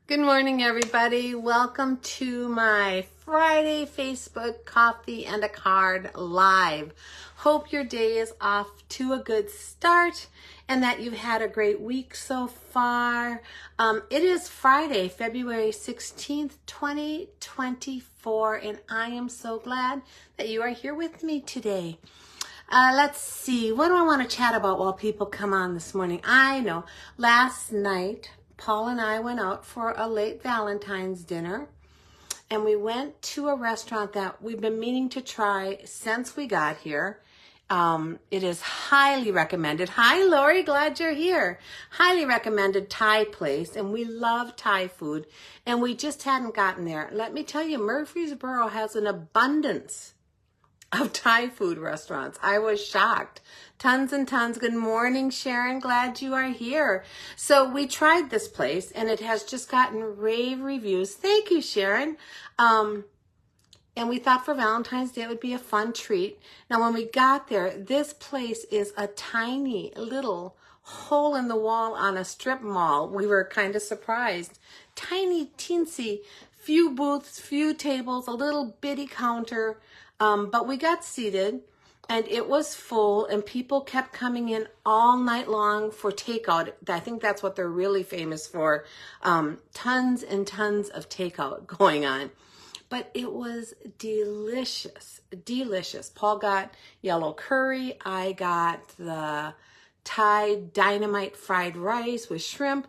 Good morning, everybody. Welcome to my Friday Facebook Coffee and a Card Live. Hope your day is off to a good start and that you've had a great week so far. It is Friday, February 16th, 2024, and I am so glad that you are here with me today. Let's see, what do I want to chat about while people come on this morning? I know, last night, Paul and I went out for a late Valentine's dinner, and we went to a restaurant that we've been meaning to try since we got here. It is highly recommended. Hi, Lori, glad you're here. Highly recommended Thai place, and we love Thai food, and we just hadn't gotten there. Let me tell you, Murfreesboro has an abundance of Thai food restaurants. I was shocked. Tons and tons. Good morning, Sharon. Glad you are here. So we tried this place and it has just gotten rave reviews. Thank you, Sharon. And we thought for Valentine's Day it would be a fun treat. Now, when we got there, this place is a tiny little hole in the wall on a strip mall. We were kind of surprised. Tiny, teensy, few booths, few tables, a little bitty counter. But we got seated and it was full and people kept coming in all night long for takeout. I think that's what they're really famous for. Tons and tons of takeout going on. But it was delicious, delicious. Paul got yellow curry. I got the Thai dynamite fried rice with shrimp.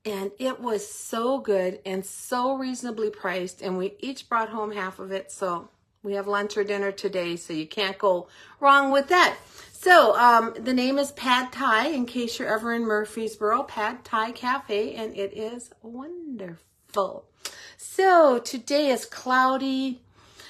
And it was so good and so reasonably priced. And we each brought home half of it. So we have lunch or dinner today, so you can't go wrong with that. So the name is Pad Thai, in case you're ever in Murfreesboro, Pad Thai Cafe, and it is wonderful. So today is cloudy,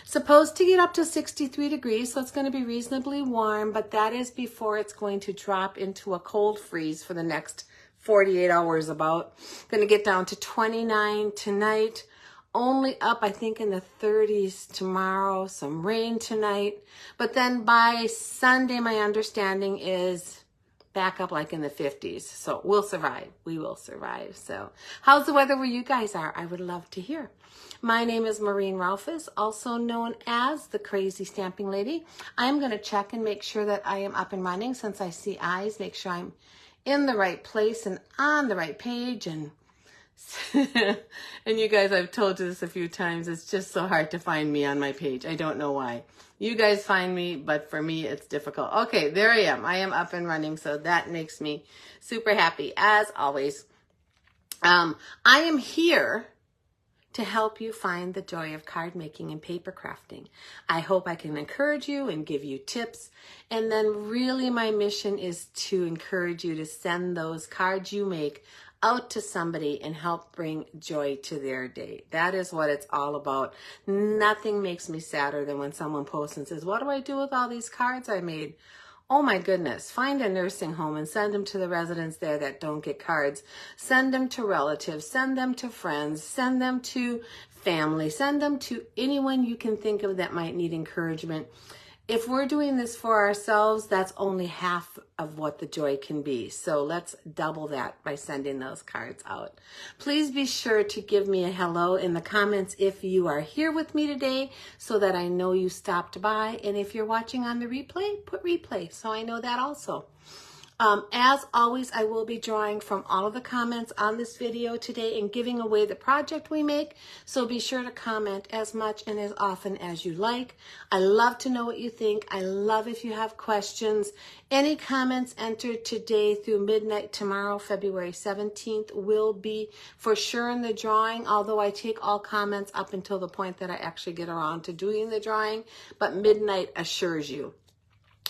supposed to get up to 63 degrees, so it's going to be reasonably warm, but that is before it's going to drop into a cold freeze for the next 48 hours about. Going to get down to 29 tonight. Only up, I think, in the 30s tomorrow, some rain tonight. But then by Sunday, my understanding is back up like in the 50s. So we'll survive. We will survive. So how's the weather where you guys are? I would love to hear. My name is Maureen Ralphus, also known as the Crazy Stamping Lady. I'm going to check and make sure that I am up and running since I see eyes. Make sure I'm in the right place and on the right page and and you guys, I've told you this a few times, it's just so hard to find me on my page. I don't know why. You guys find me, but for me, it's difficult. Okay, there I am. I am up and running, so that makes me super happy, as always. I am here to help you find the joy of card making and paper crafting. I hope I can encourage you and give you tips. And then really my mission is to encourage you to send those cards you make out to somebody and help bring joy to their day. That is what it's all about. Nothing makes me sadder than when someone posts and says, what do I do with all these cards I made? Oh my goodness, find a nursing home and send them to the residents there that don't get cards. Send them to relatives, send them to friends, send them to family, send them to anyone you can think of that might need encouragement. If we're doing this for ourselves, that's only half of what the joy can be. So let's double that by sending those cards out. Please be sure to give me a hello in the comments if you are here with me today so that I know you stopped by. And if you're watching on the replay, put replay so I know that also. As always, I will be drawing from all of the comments on this video today and giving away the project we make. So be sure to comment as much and as often as you like. I love to know what you think. I love if you have questions. Any comments entered today through midnight tomorrow, February 17th, will be for sure in the drawing, although I take all comments up until the point that I actually get around to doing the drawing. But midnight assures you.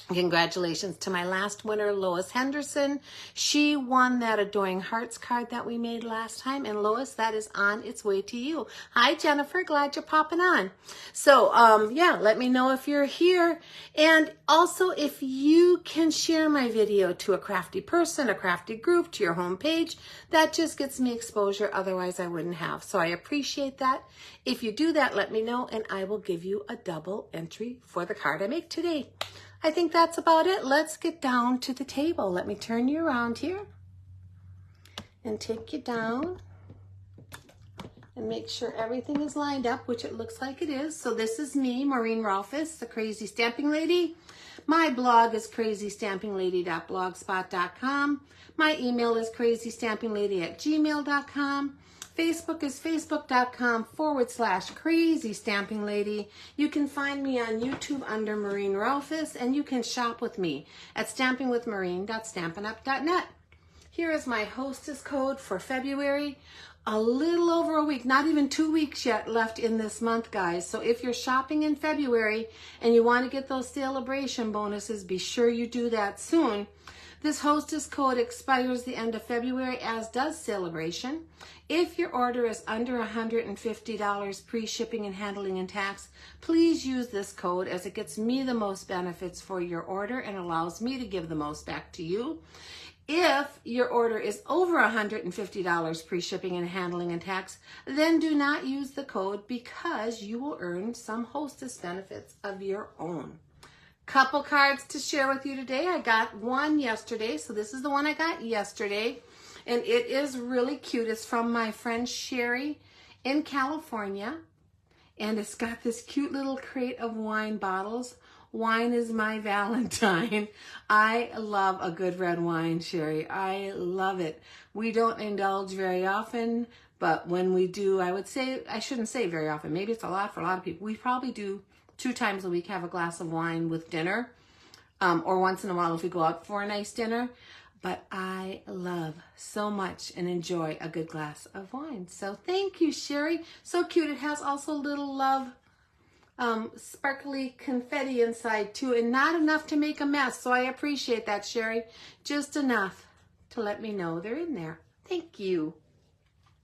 Congratulations to my last winner, Lois Henderson. She won that Adoring Hearts card that we made last time. And Lois, that is on its way to you. Hi, Jennifer. Glad you're popping on. So, yeah, let me know if you're here. And also, if you can share my video to a crafty person, a crafty group, to your homepage, that just gets me exposure. Otherwise, I wouldn't have. So I appreciate that. If you do that, let me know, and I will give you a double entry for the card I make today. I think that's about it. Let's get down to the table. Let me turn you around here and take you down. and make sure everything is lined up, which it looks like it is. So this is me, Maureen Rolfes, the Crazy Stamping Lady. My blog is crazystampinglady.blogspot.com. My email is crazystampinglady@gmail.com. Facebook is facebook.com/crazystampinglady. You can find me on YouTube under Maureen Rolfes, and you can shop with me at stampingwithmaureen.stampinup.net. Here is my hostess code for February. A little over a week, not even 2 weeks yet left in this month, guys. So if you're shopping in February and you want to get those Sale-a-bration bonuses, be sure you do that soon. This hostess code expires the end of February, as does Sale-a-bration. If your order is under $150 pre-shipping and handling and tax, please use this code, as it gets me the most benefits for your order and allows me to give the most back to you. If your order is over $150 pre-shipping and handling and tax, then do not use the code, because you will earn some hostess benefits of your own. Couple cards to share with you today. I got one yesterday, so this is the one I got yesterday, and it is really cute. It's from my friend Sherry in California, and it's got this cute little crate of wine bottles. Wine is my Valentine. I love a good red wine, Sherry. I love it. We don't indulge very often, but when we do, I would say, I shouldn't say very often. Maybe it's a lot for a lot of people. We probably do 2 times a week have a glass of wine with dinner, or once in a while if we go out for a nice dinner. But I love so much and enjoy a good glass of wine. So thank you, Sherry. So cute. It has also little love sparkly confetti inside too, and not enough to make a mess. So I appreciate that, Sherry. Just enough to let me know they're in there. Thank you.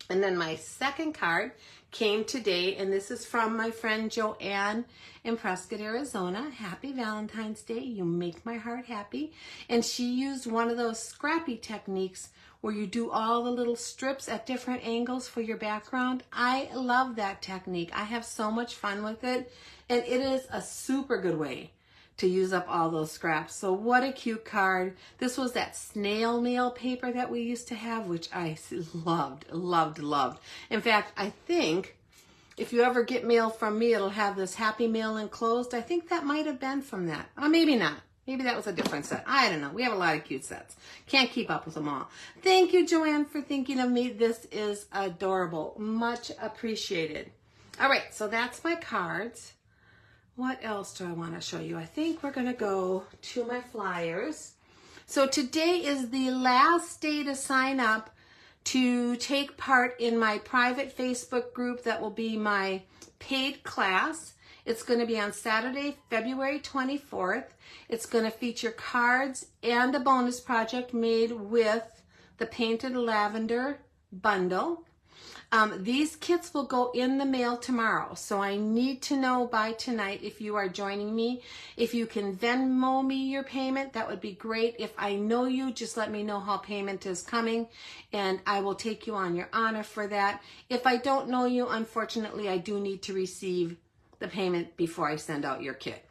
And then my second card came today, and this is from my friend Joanne in Prescott, Arizona. Happy Valentine's Day. You make my heart happy. And she used one of those scrappy techniques where you do all the little strips at different angles for your background. I love that technique. I have so much fun with it, and it is a super good way to use up all those scraps. So what a cute card. This was that snail mail paper that we used to have, which I loved. In fact, I think if you ever get mail from me, it'll have this Happy Mail enclosed. I think that might have been from that. Or maybe not. Maybe that was a different set. I don't know. We have a lot of cute sets. Can't keep up with them all. Thank you, Joanne, for thinking of me. This is adorable. Much appreciated. All right, so that's my cards. What else do I want to show you? I think we're going to go to my flyers. So today is the last day to sign up to take part in my private Facebook group that will be my paid class. It's going to be on Saturday, February 24th. It's going to feature cards and a bonus project made with the Painted Lavender bundle. These kits will go in the mail tomorrow, so I need to know by tonight if you are joining me. If you can Venmo me your payment, that would be great. If I know you, just let me know how payment is coming, and I will take you on your honor for that. If I don't know you, unfortunately, I do need to receive the payment before I send out your kit.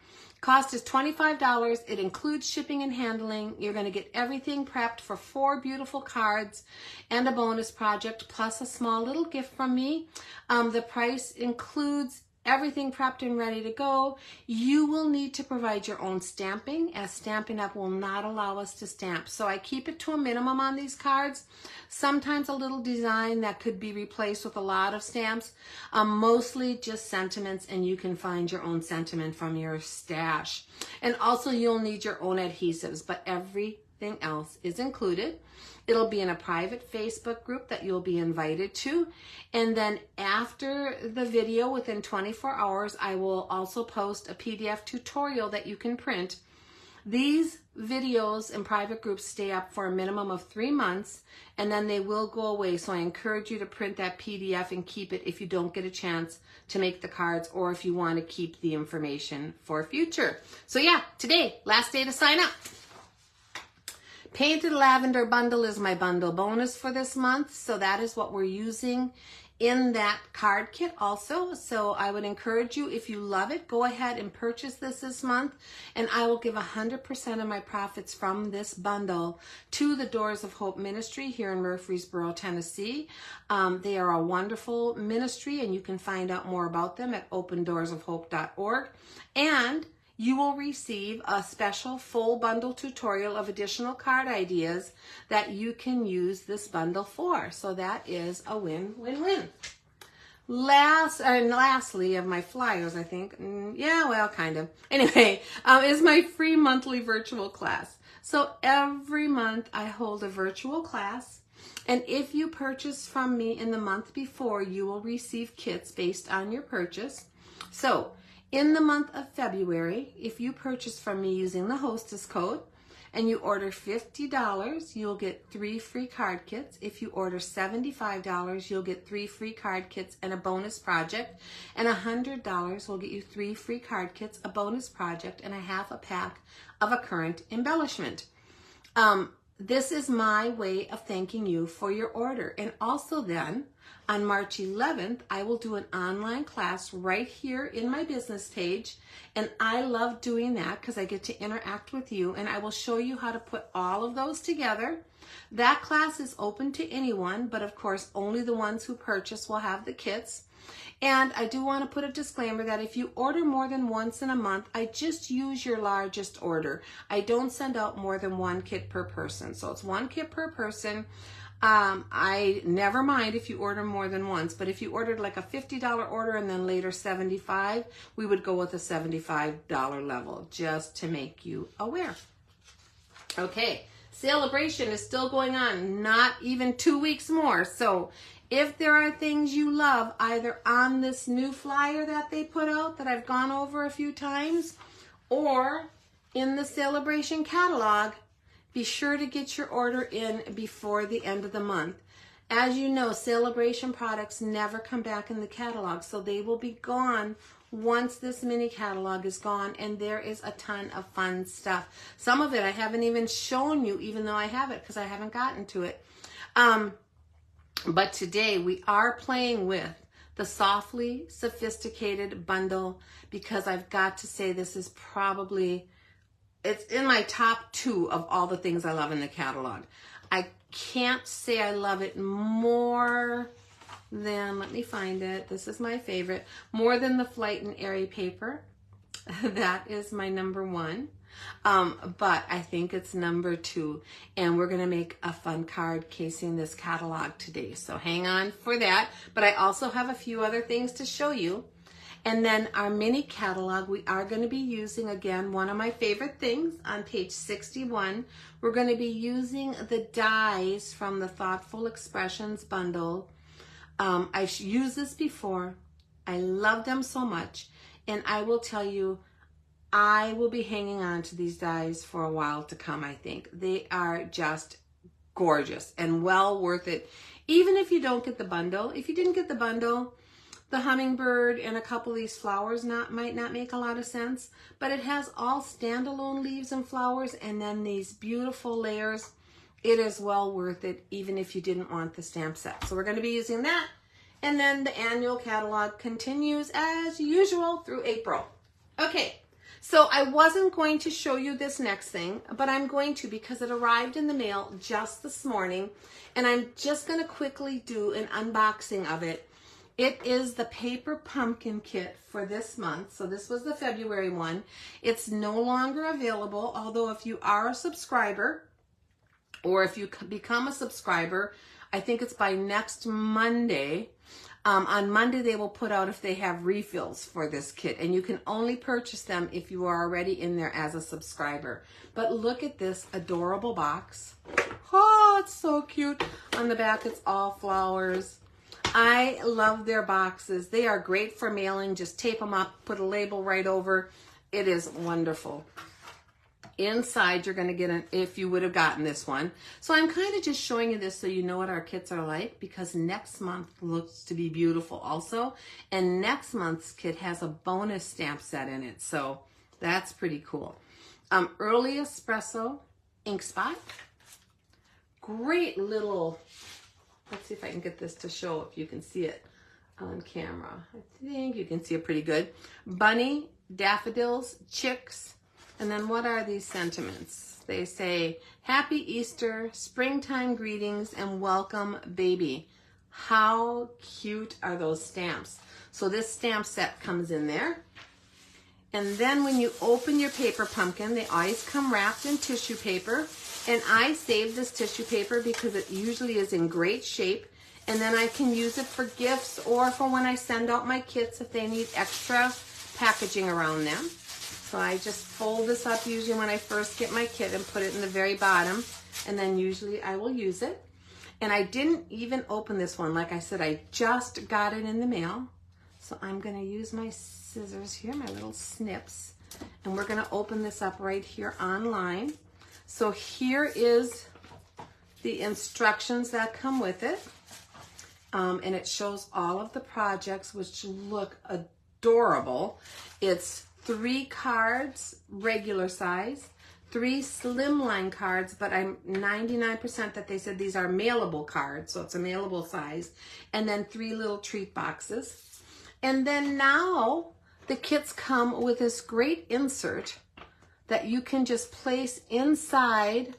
Cost is $25. It includes shipping and handling. You're going to get everything prepped for 4 beautiful cards and a bonus project, plus a small little gift from me. The price includes everything prepped and ready to go. You will need to provide your own stamping, as Stampin' Up! Will not allow us to stamp. So I keep it to a minimum on these cards. Sometimes a little design that could be replaced with a lot of stamps. Mostly just sentiments, and you can find your own sentiment from your stash. And also you'll need your own adhesives, but everything else is included. It'll be in a private Facebook group that you'll be invited to. And then after the video, within 24 hours, I will also post a PDF tutorial that you can print. These videos in private groups stay up for a minimum of 3 months, and then they will go away. So I encourage you to print that PDF and keep it if you don't get a chance to make the cards, or if you want to keep the information for future. So yeah, today, last day to sign up. Painted Lavender bundle is my bundle bonus for this month, so that is what we're using in that card kit also. So I would encourage you, if you love it, go ahead and purchase this month, and I will give 100% of my profits from this bundle to the Doors of Hope Ministry here in Murfreesboro, Tennessee. They are a wonderful ministry, and you can find out more about them at opendoorsofhope.org. And you will receive a special full bundle tutorial of additional card ideas that you can use this bundle for. So that is a win-win-win. Lastly of my flyers, I think, yeah, well, kind of. Anyway, is my free monthly virtual class. So every month I hold a virtual class, and if you purchase from me in the month before, you will receive kits based on your purchase. So in the month of February, if you purchase from me using the hostess code and you order $50, you'll get 3 free card kits. If you order $75, you'll get 3 free card kits and a bonus project. And $100 will get you 3 free card kits, a bonus project, and a half a pack of a current embellishment. This is my way of thanking you for your order. And also then, on March 11th, I will do an online class right here in my business page. And I love doing that because I get to interact with you, and I will show you how to put all of those together. That class is open to anyone, but of course, only the ones who purchase will have the kits. And I do want to put a disclaimer that if you order more than once in a month, I just use your largest order. I don't send out more than 1 kit per person. So it's 1 kit per person. I never mind if you order more than once, but if you ordered like a $50 order and then later $75, we would go with a $75 level, just to make you aware. Okay, Sale-a-bration is still going on, not even 2 weeks more. So if there are things you love, either on this new flyer that they put out that I've gone over a few times, or in the Sale-a-bration catalog, be sure to get your order in before the end of the month. As you know, Sale-a-bration products never come back in the catalog, so they will be gone once this mini catalog is gone, and there is a ton of fun stuff. Some of it I haven't even shown you, even though I have it, because I haven't gotten to it. But today we are playing with the Softly Sophisticated bundle, because I've got to say this is probably, it's in my top 2 of all the things I love in the catalog. I can't say I love it more than, let me find it, this is my favorite, more than the Flight and Airy paper. That is my number 1. But I think it's number 2, and we're going to make a fun card casing this catalog today. So hang on for that. But I also have a few other things to show you. And then our mini catalog, we are going to be using, again, one of my favorite things on page 61. We're going to be using the dies from the Thoughtful Expressions bundle. I've used this before. I love them so much. And I will tell you, I will be hanging on to these dies for a while to come, I think. They are just gorgeous and well worth it. Even if you don't get the bundle. If you didn't get the bundle, the hummingbird and a couple of these flowers might not make a lot of sense, but it has all standalone leaves and flowers and then these beautiful layers. It is well worth it, even if you didn't want the stamp set. So we're going to be using that. And then the annual catalog continues as usual through April. Okay, so I wasn't going to show you this next thing, but I'm going to, because it arrived in the mail just this morning, and I'm just going to quickly do an unboxing of it. It is the paper pumpkin kit for this month. So this was the February one. It's no longer available, although if you are a subscriber, or if you become a subscriber, I think it's by next Monday. On Monday, they will put out if they have refills for this kit, and you can only purchase them if you are already in there as a subscriber. But look at this adorable box. Oh, it's so cute. On the back, it's all flowers. I love their boxes. They are great for mailing. Just tape them up, put a label right over. It is wonderful. Inside, you're going to get an, if you would have gotten this one. So I'm kind of just showing you this so you know what our kits are like, because next month looks to be beautiful also. And next month's kit has a bonus stamp set in it. So that's pretty cool. Early Espresso ink spot. Great little Let's see if I can get this to show if you can see it on camera. I think you can see it pretty good. Bunny, daffodils, chicks, and then what are these sentiments? They say, Happy Easter, springtime greetings, and welcome, baby. How cute are those stamps? So this stamp set comes in there. And then when you open your paper pumpkin, they always come wrapped in tissue paper. And I save this tissue paper because it usually is in great shape. And then I can use it for gifts or for when I send out my kits if they need extra packaging around them. So I just fold this up usually when I first get my kit and put it in the very bottom. And then usually I will use it. And I didn't even open this one. Like I said, I just got it in the mail. So I'm going to use my scissors here, my little snips. And we're going to open this up right here online. So here is the instructions that come with it. And it shows all of the projects, which look adorable. It's 3 cards, regular size, 3 slimline cards, but I'm 99% that they said these are mailable cards, so it's a mailable size, and then 3 little treat boxes. And then now the kits come with this great insert that you can just place inside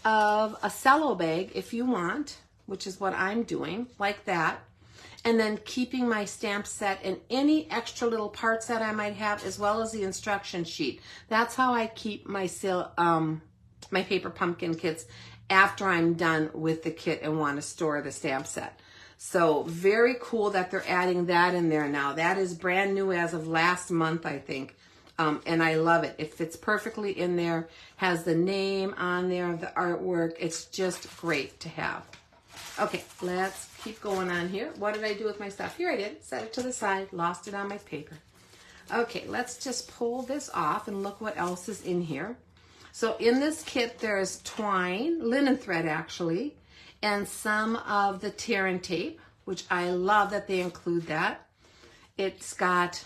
of a cello bag if you want, which is what I'm doing, like that. And then keeping my stamp set and any extra little parts that I might have, as well as the instruction sheet. That's how I keep my my paper pumpkin kits after I'm done with the kit and want to store the stamp set. So very cool that they're adding that in there now. That is brand new as of last month, I think. And I love it. It fits perfectly in there, has the name on there of the artwork. It's just great to have. Okay, let's keep going on here. What did I do with my stuff? Here I did. Set it to the side, lost it on my paper. Okay, let's just pull this off and look what else is in here. So in this kit, there's twine, linen thread actually, and some of the tear and tape, which I love that they include that. It's got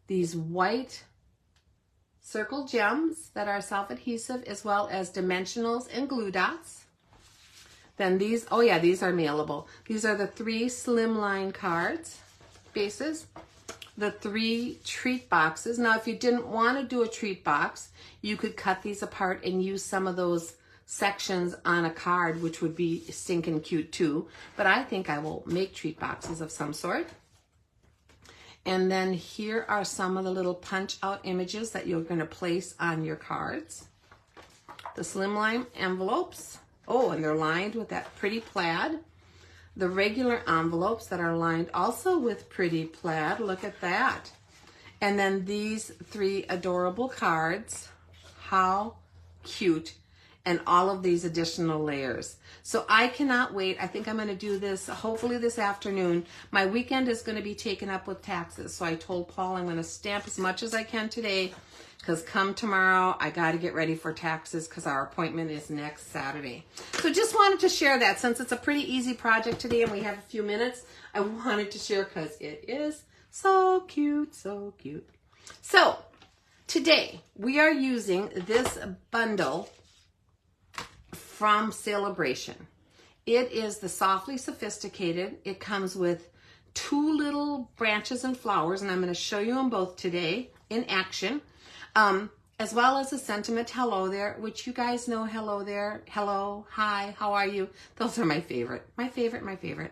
these white circle gems that are self-adhesive, as well as dimensionals and glue dots. Then these, oh yeah, these are mailable. These are the 3 slimline cards, bases, the 3 treat boxes. Now, if you didn't want to do a treat box, you could cut these apart and use some of those sections on a card, which would be stinking cute too. But I think I will make treat boxes of some sort. And then here are some of the little punch out images that you're going to place on your cards. The slimline envelopes. Oh, and they're lined with that pretty plaid. The regular envelopes that are lined also with pretty plaid. Look at that. And then these 3 adorable cards. How cute. And all of these additional layers. So I cannot wait. I think I'm going to do this hopefully this afternoon. My weekend is going to be taken up with taxes. So I told Paul I'm going to stamp as much as I can today, because come tomorrow, I got to get ready for taxes because our appointment is next Saturday. So just wanted to share that since it's a pretty easy project today and we have a few minutes. I wanted to share because it is so cute, so cute. So today we are using this bundle from Sale-a-bration. It is the Softly Sophisticated. It comes with 2 little branches and flowers, and I'm going to show you them both today in action. As well as a sentiment hello there, which you guys know, hello there, hello, hi, how are you? Those are my favorite, my favorite, my favorite.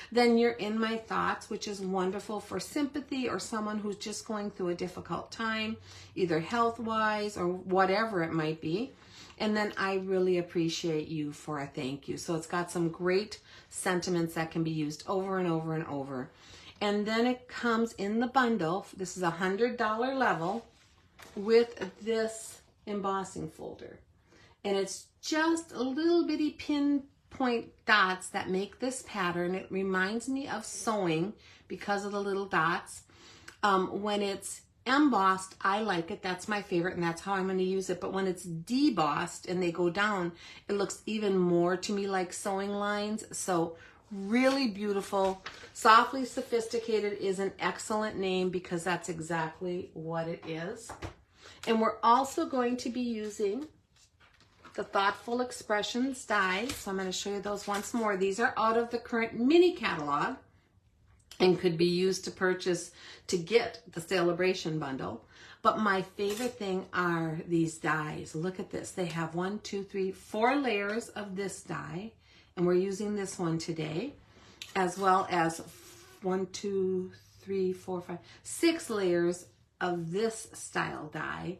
Then you're in my thoughts, which is wonderful for sympathy or someone who's just going through a difficult time, either health-wise or whatever it might be. And then I really appreciate you for a thank you. So it's got some great sentiments that can be used over and over and over. And then it comes in the bundle. This is a $100 level with this embossing folder. And it's just a little bitty pinpoint dots that make this pattern. It reminds me of sewing because of the little dots. When it's embossed, I like it. That's my favorite, and that's how I'm going to use it. But when it's debossed and they go down, it looks even more to me like sewing lines. So really beautiful. Softly Sophisticated is an excellent name because that's exactly what it is. And we're also going to be using the Thoughtful Expressions dies. So I'm going to show you those once more. These are out of the current mini catalog and could be used to purchase to get the Sale-a-bration bundle. But my favorite thing are these dies. Look at this. They have 1, 2, 3, 4 layers of this die, and we're using this one today, as well as 1, 2, 3, 4, 5, 6 layers of this style die.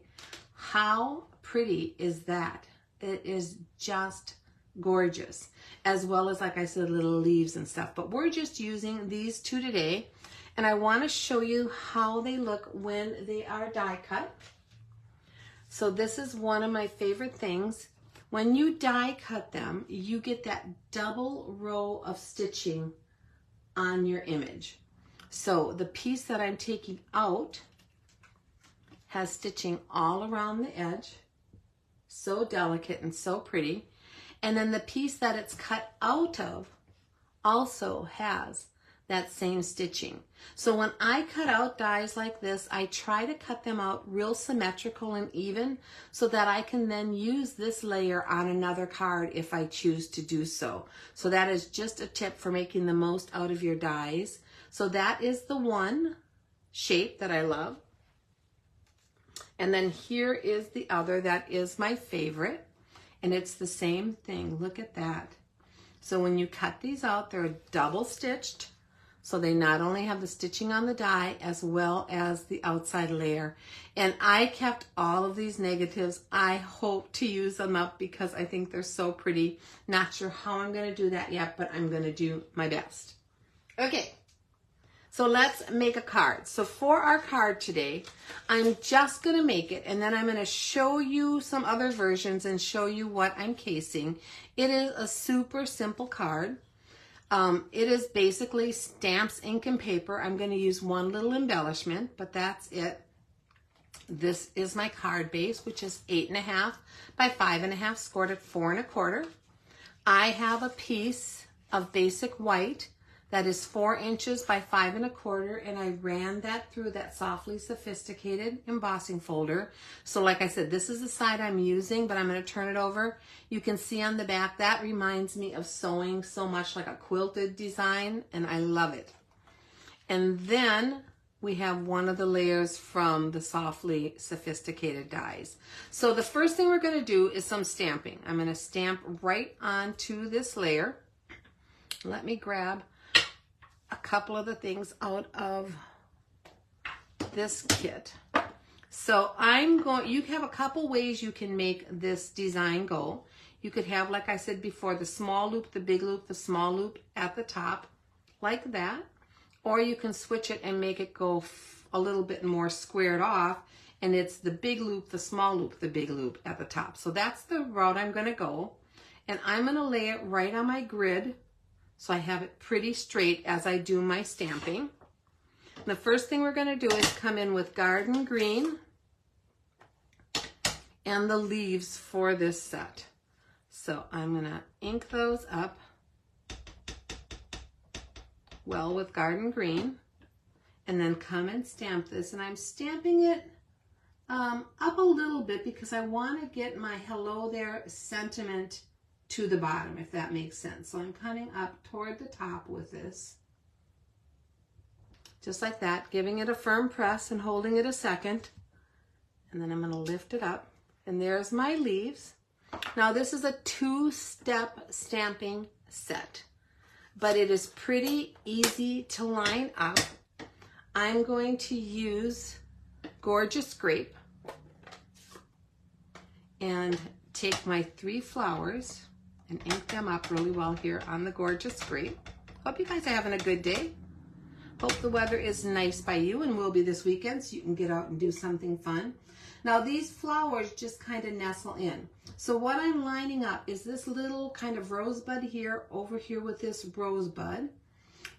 How pretty is that? It is just gorgeous, as well as, like I said, little leaves and stuff. But we're just using these 2 today, and I want to show you how they look when they are die cut. So this is one of my favorite things. When you die cut them, you get that double row of stitching on your image. So the piece that I'm taking out has stitching all around the edge. So delicate and so pretty. And then the piece that it's cut out of also has that same stitching. So when I cut out dies like this, I try to cut them out real symmetrical and even so that I can then use this layer on another card if I choose to do so. So that is just a tip for making the most out of your dies. So that is the one shape that I love. And then here is the other that is my favorite. And it's the same thing. Look at that. So when you cut these out, they're double stitched. So they not only have the stitching on the die as well as the outside layer. And I kept all of these negatives. I hope to use them up because I think they're so pretty. Not sure how I'm going to do that yet, but I'm going to do my best. Okay. So let's make a card. So for our card today, I'm just going to make it, and then I'm going to show you some other versions and show you what I'm casing. It is a super simple card. It is basically stamps, ink, and paper. I'm going to use one little embellishment, but that's it. This is my card base, which is 8.5 by 5.5, scored at 4 1/4. I have a piece of basic white that is 4 inches by 5 1/4, and I ran that through that Softly Sophisticated embossing folder. So like I said, this is the side I'm using, but I'm going to turn it over. You can see on the back, that reminds me of sewing so much like a quilted design, and I love it. And then we have one of the layers from the Softly Sophisticated dies. So the first thing we're going to do is some stamping. I'm going to stamp right onto this layer. Let me grab a couple of the things out of this kit. So you have a couple ways you can make this design go. You could have, like I said before, the small loop, the big loop, the small loop at the top, like that. Or you can switch it and make it go a little bit more squared off, and it's the big loop, the small loop, the big loop at the top. So that's the route I'm going to go. And I'm going to lay it right on my grid so I have it pretty straight as I do my stamping. The first thing we're going to do is come in with Garden Green and the leaves for this set. So I'm going to ink those up well with Garden Green, and then come and stamp this. And I'm stamping it up a little bit because I want to get my hello there sentiment to the bottom, if that makes sense. So I'm coming up toward the top with this, just like that, giving it a firm press and holding it a second, and then I'm going to lift it up, and there's my leaves. Now this is a 2-step stamping set, but it is pretty easy to line up. I'm going to use Gorgeous Grape and take my 3 flowers and ink them up really well here on the Gorgeous Grape. Hope you guys are having a good day. Hope the weather is nice by you and will be this weekend so you can get out and do something fun. Now these flowers just kind of nestle in. So what I'm lining up is this little kind of rosebud here over here with this rosebud,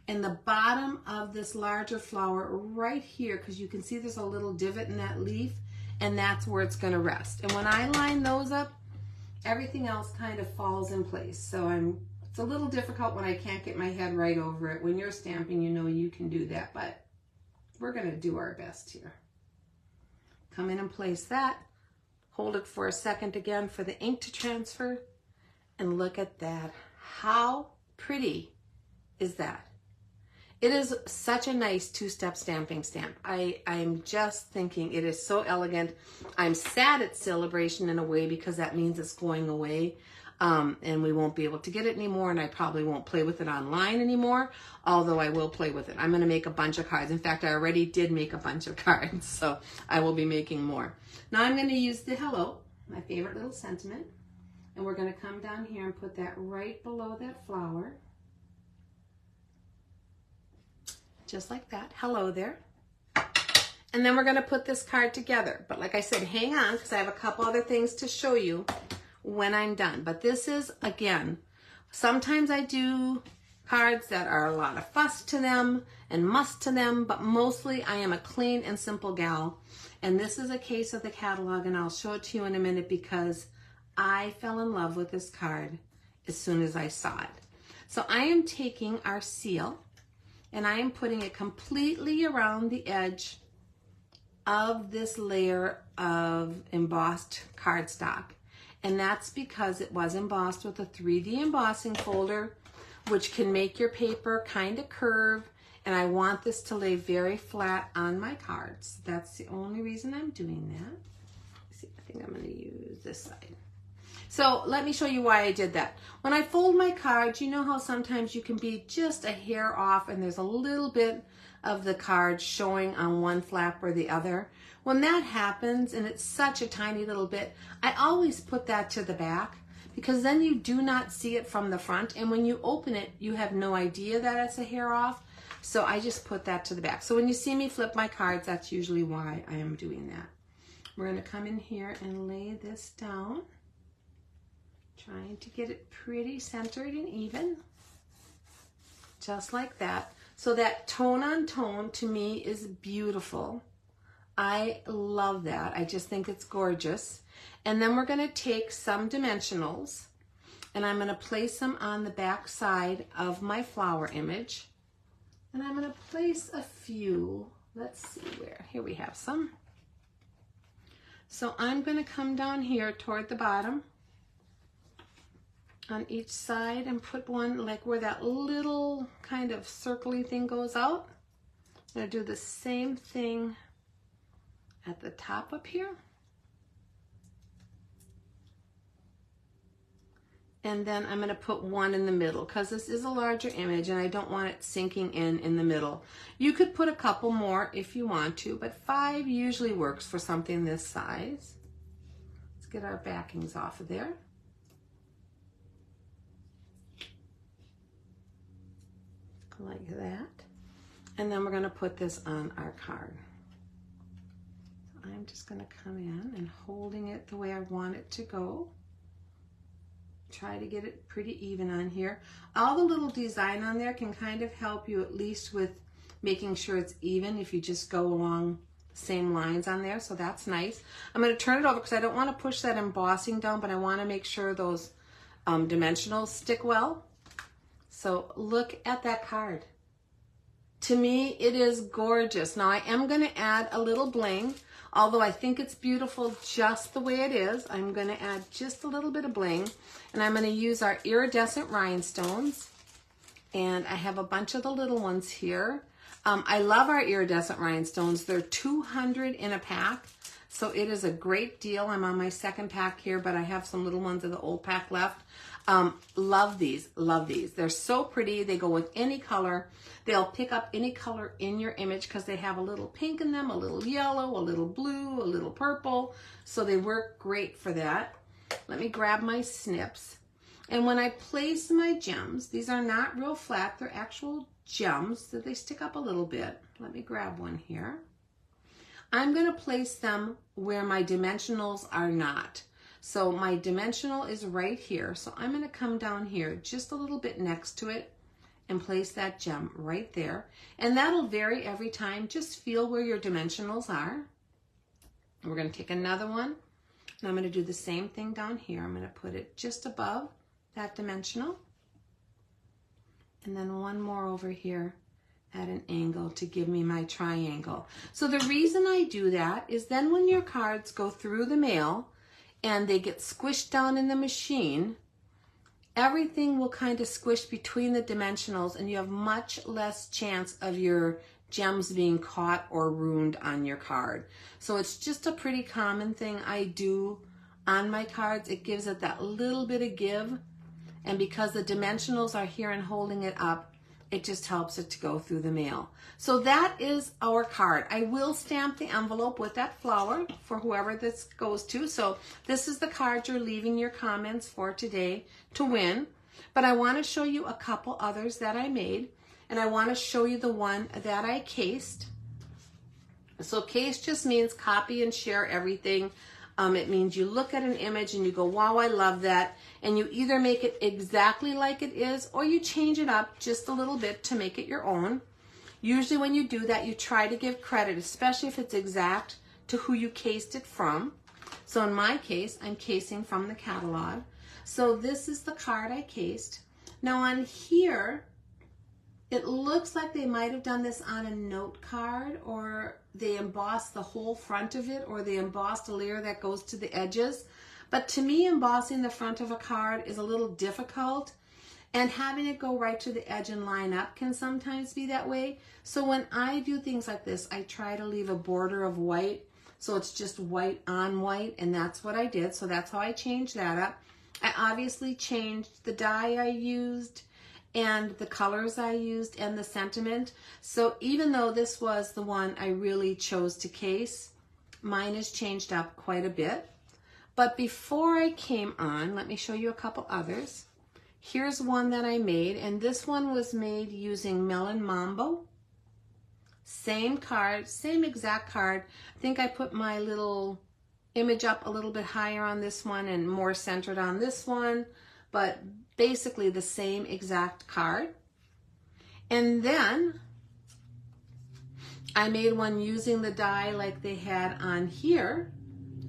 and the bottom of this larger flower right here, because you can see there's a little divot in that leaf, and that's where it's going to rest. And when I line those up, everything else kind of falls in place. So it's a little difficult when I can't get my head right over it. When you're stamping, you know you can do that, but we're going to do our best here. Come in and place that, Hold it for a second again for the ink to transfer. And look at that. How pretty is that? It is such a nice two-step stamping stamp. I'm just thinking it is so elegant. I'm sad it's Sale-a-bration in a way because that means it's going away. And we won't be able to get it anymore, and I probably won't play with it online anymore, although I will play with it. I'm going to make a bunch of cards. In fact, I already did make a bunch of cards, so I will be making more. Now I'm going to use the Hello, my favorite little sentiment, and we're going to come down here and put that right below that flower. Just like that. Hello there. And then we're going to put this card together. But like I said, hang on, because I have a couple other things to show you when I'm done. But this is, again, sometimes I do cards that are a lot of fuss to them and must to them, but mostly I am a clean and simple gal. And this is a case of the catalog, and I'll show it to you in a minute because I fell in love with this card as soon as I saw it. So I am taking our seal and I am putting it completely around the edge of this layer of embossed cardstock. And that's because it was embossed with a 3D embossing folder, which can make your paper kind of curve. And I want this to lay very flat on my cards. That's the only reason I'm doing that. Let's see, I think I'm going to use this side. So let me show you why I did that. When I fold my cards, you know how sometimes you can be just a hair off and there's a little bit of the card showing on one flap or the other. When that happens, and it's such a tiny little bit, I always put that to the back because then you do not see it from the front. And when you open it, you have no idea that it's a hair off. So I just put that to the back. So when you see me flip my cards, that's usually why I am doing that. We're going to come in here and lay this down. Trying to get it pretty centered and even, just like that. So that tone on tone to me is beautiful. I love that. I just think it's gorgeous. And then we're going to take some dimensionals and I'm going to place them on the back side of my flower image. And I'm going to place a few. Let's see where. Here we have some. So I'm going to come down here toward the bottom on each side and put one like where that little kind of circly thing goes out. I'm going to do the same thing at the top up here. And then I'm going to put one in the middle because this is a larger image and I don't want it sinking in the middle. You could put a couple more if you want to, but 5 usually works for something this size. Let's get our backings off of there. Like that. And then we're going to put this on our card. So I'm just going to come in and holding it the way I want it to go. Try to get it pretty even on here. All the little design on there can kind of help you at least with making sure it's even if you just go along the same lines on there. So that's nice. I'm going to turn it over because I don't want to push that embossing down, but I want to make sure those dimensionals stick well. So look at that card. To me, it is gorgeous. Now I am going to add a little bling, although I think it's beautiful just the way it is. I'm going to add just a little bit of bling, and I'm going to use our iridescent rhinestones, and I have a bunch of the little ones here. I love our iridescent rhinestones. They're 200 in a pack, so it is a great deal. I'm on my second pack here, but I have some little ones of the old pack left. Love these, love these. They're so pretty. They go with any color. They'll pick up any color in your image because they have a little pink in them, a little yellow, a little blue, a little purple. So they work great for that. Let me grab my snips. And when I place my gems, these are not real flat. They're actual gems that they stick up a little bit. Let me grab one here. I'm going to place them where my dimensionals are not. So my dimensional is right here. So I'm going to come down here just a little bit next to it and place that gem right there. And that'll vary every time. Just feel where your dimensionals are. And we're going to take another one. And I'm going to do the same thing down here. I'm going to put it just above that dimensional. And then one more over here at an angle to give me my triangle. So the reason I do that is then when your cards go through the mail, and they get squished down in the machine, everything will kind of squish between the dimensionals, and you have much less chance of your gems being caught or ruined on your card. So it's just a pretty common thing I do on my cards. It gives it that little bit of give, and because the dimensionals are here and holding it up, it just helps it to go through the mail. So that is our card. I will stamp the envelope with that flower for whoever this goes to. So this is the card you're leaving your comments for today to win. But I want to show you a couple others that I made, and I want to show you the one that I cased. So case just means copy and share everything. It means you look at an image and you go, wow, I love that. And you either make it exactly like it is, or you change it up just a little bit to make it your own. Usually when you do that, you try to give credit, especially if it's exact, to who you cased it from. So in my case, I'm casing from the catalog. So this is the card I cased. Now on here, it looks like they might have done this on a note card, or they embossed the whole front of it, or they embossed a layer that goes to the edges. But to me, embossing the front of a card is a little difficult, and having it go right to the edge and line up can sometimes be that way. So when I do things like this, I try to leave a border of white, so it's just white on white, and that's what I did. So that's how I changed that up. I obviously changed the dye I used, and the colors I used, and the sentiment. So even though this was the one I really chose to case, mine is changed up quite a bit. But before I came on, let me show you a couple others. Here's one that I made, and this one was made using Melon Mambo. Same card, same exact card. I think I put my little image up a little bit higher on this one and more centered on this one, but basically the same exact card. And then I made one using the die like they had on here.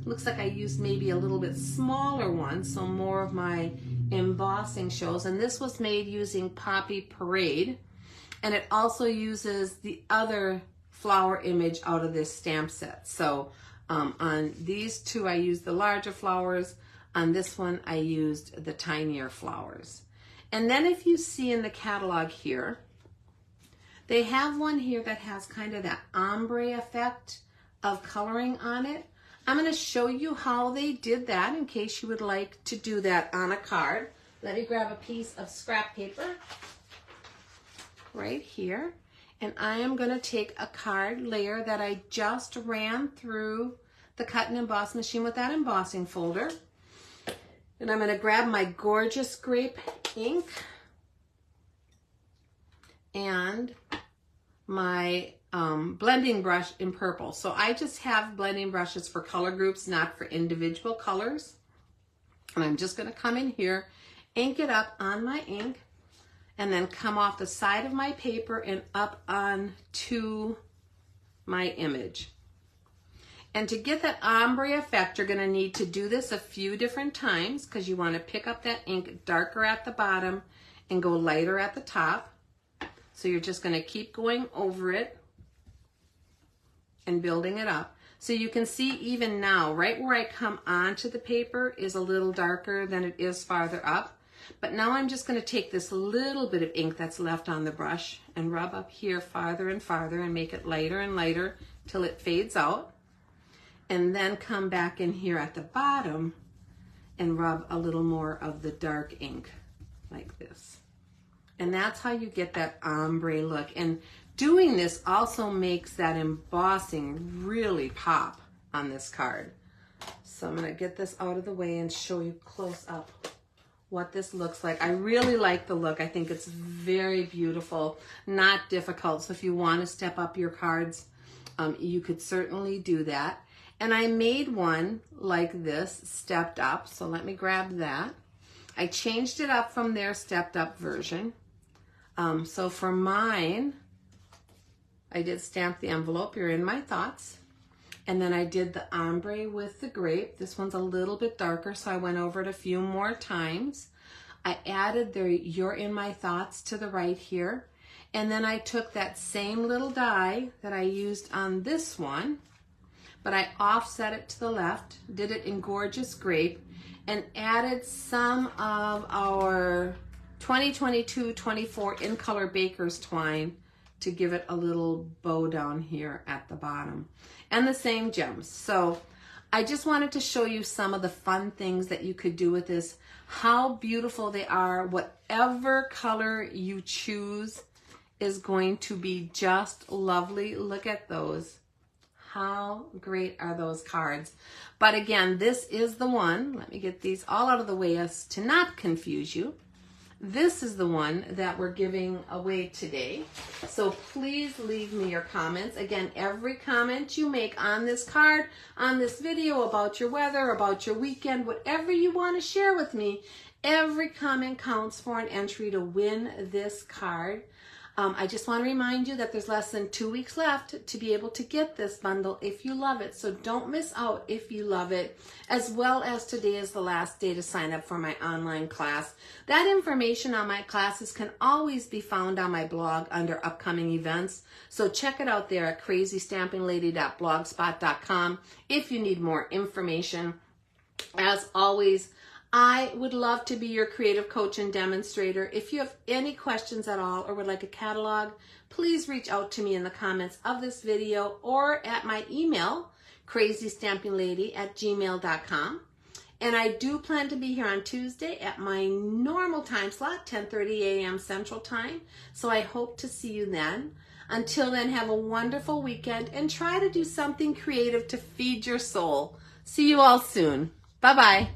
Looks like I used maybe a little bit smaller one, so more of my embossing shows. And this was made using Poppy Parade, and it also uses the other flower image out of this stamp set. So on these two I used the larger flowers. On this one I used the tinier flowers. And then if you see in the catalog here, they have one here that has kind of that ombre effect of coloring on it. I'm going to show you how they did that in case you would like to do that on a card. Let me grab a piece of scrap paper right here. And I am going to take a card layer that I just ran through the cut and emboss machine with that embossing folder. And I'm going to grab my Gorgeous Grape ink and my blending brush in purple. So I just have blending brushes for color groups, not for individual colors. And I'm just going to come in here, ink it up on my ink, and then come off the side of my paper and up onto my image. And to get that ombre effect, you're going to need to do this a few different times, because you want to pick up that ink darker at the bottom and go lighter at the top. So you're just going to keep going over it and building it up. So you can see even now, right where I come onto the paper is a little darker than it is farther up. But now I'm just going to take this little bit of ink that's left on the brush and rub up here farther and farther and make it lighter and lighter till it fades out. And then come back in here at the bottom and rub a little more of the dark ink like this. And that's how you get that ombre look. And doing this also makes that embossing really pop on this card. So I'm going to get this out of the way and show you close up what this looks like. I really like the look. I think it's very beautiful, not difficult. So if you want to step up your cards, you could certainly do that. And I made one like this, stepped up. So let me grab that. I changed it up from their stepped up version. So for mine, I did stamp the envelope. You're in my thoughts. And then I did the ombre with the grape. This one's a little bit darker, so I went over it a few more times. I added the You're in My Thoughts to the right here. And then I took that same little die that I used on this one, but I offset it to the left, did it in Gorgeous Grape, and added some of our 2022-24 in color Baker's Twine to give it a little bow down here at the bottom. And the same gems. So I just wanted to show you some of the fun things that you could do with this, how beautiful they are. Whatever color you choose is going to be just lovely. Look at those. How great are those cards? But again, this is the one. Let me get these all out of the way as to not confuse you. This is the one that we're giving away today. So please leave me your comments. Again, every comment you make on this card, on this video, about your weather, about your weekend, whatever you want to share with me, every comment counts for an entry to win this card. I just want to remind you that there's less than 2 weeks left to be able to get this bundle if you love it. So don't miss out if you love it, as well as today is the last day to sign up for my online class. That information on my classes can always be found on my blog under upcoming events. So check it out there at crazystampinglady.blogspot.com if you need more information. As always, I would love to be your creative coach and demonstrator. If you have any questions at all or would like a catalog, please reach out to me in the comments of this video or at my email, crazystampinglady@gmail.com. And I do plan to be here on Tuesday at my normal time slot, 10:30 a.m. Central Time. So I hope to see you then. Until then, have a wonderful weekend and try to do something creative to feed your soul. See you all soon. Bye-bye.